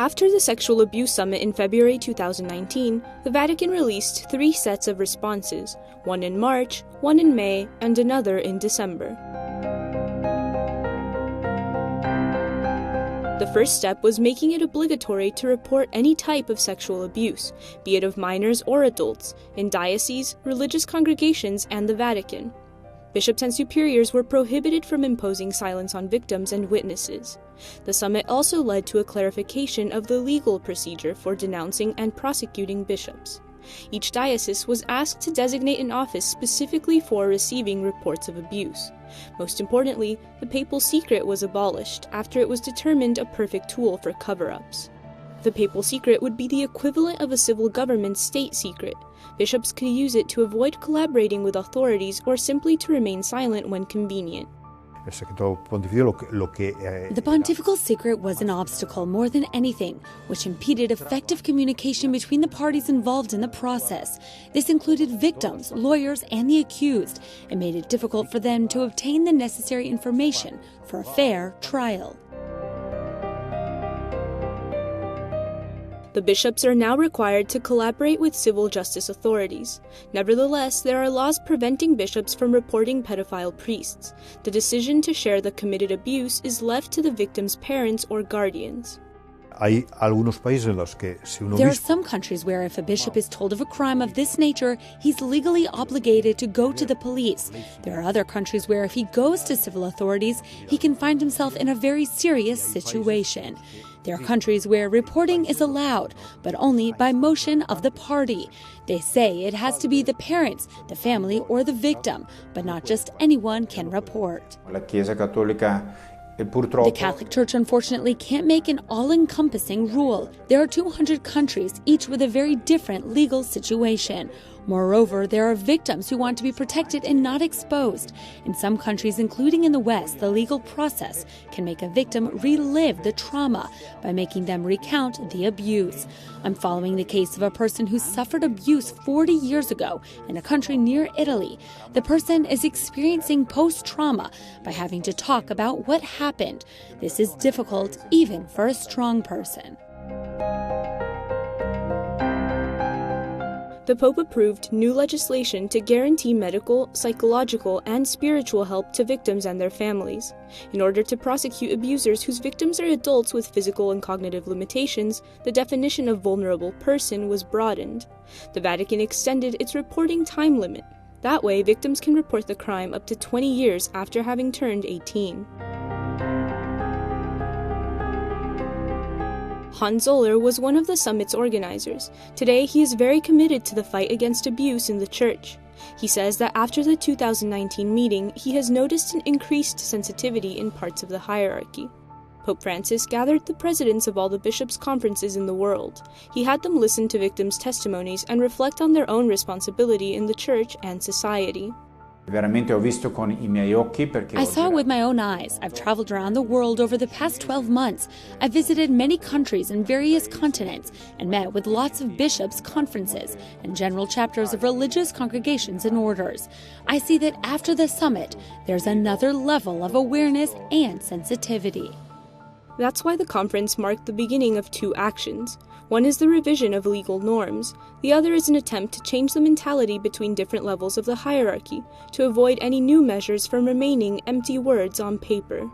After the Sexual Abuse Summit in February 2019, the Vatican released 3 sets of responses, one in March, one in May, and another in December. The first step was making it obligatory to report any type of sexual abuse, be it of minors or adults, in dioceses, religious congregations, and the Vatican. Bishops and superiors were prohibited from imposing silence on victims and witnesses. The summit also led to a clarification of the legal procedure for denouncing and prosecuting bishops. Each diocese was asked to designate an office specifically for receiving reports of abuse. Most importantly, the papal secret was abolished after it was determined a perfect tool for cover-ups. The papal secret would be the equivalent of a civil government's state secret. Bishops could use it to avoid collaborating with authorities or simply to remain silent when convenient. The pontifical secret was an obstacle more than anything, which impeded effective communication between the parties involved in the process. This included victims, lawyers, and the accused, and made it difficult for them to obtain the necessary information for a fair trial. The bishops are now required to collaborate with civil justice authorities. Nevertheless, there are laws preventing bishops from reporting pedophile priests. The decision to share the committed abuse is left to the victim's parents or guardians. There are some countries where if a bishop is told of a crime of this nature, he's legally obligated to go to the police. There are other countries where if he goes to civil authorities, he can find himself in a very serious situation. There are countries where reporting is allowed, but only by motion of the party. They say it has to be the parents, the family, or the victim, but not just anyone can report. The Catholic Church, unfortunately, can't make an all-encompassing rule. There are 200 countries, each with a very different legal situation. Moreover, there are victims who want to be protected and not exposed. In some countries, including in the West, the legal process can make a victim relive the trauma by making them recount the abuse. I'm following the case of a person who suffered abuse 40 years ago in a country near Italy. The person is experiencing post-trauma by having to talk about what happened. This is difficult even for a strong person. The Pope approved new legislation to guarantee medical, psychological, and spiritual help to victims and their families. In order to prosecute abusers whose victims are adults with physical and cognitive limitations, the definition of vulnerable person was broadened. The Vatican extended its reporting time limit. That way, victims can report the crime up to 20 years after having turned 18. Hans Zoller was one of the summit's organizers. Today, he is very committed to the fight against abuse in the church. He says that after the 2019 meeting, he has noticed an increased sensitivity in parts of the hierarchy. Pope Francis gathered the presidents of all the bishops' conferences in the world. He had them listen to victims' testimonies and reflect on their own responsibility in the church and society. I saw it with my own eyes. I've traveled around the world over the past 12 months. I've visited many countries and various continents and met with lots of bishops' conferences and general chapters of religious congregations and orders. I see that after the summit, there's another level of awareness and sensitivity. That's why the conference marked the beginning of 2 actions. One is the revision of legal norms. The other is an attempt to change the mentality between different levels of the hierarchy, to avoid any new measures from remaining empty words on paper.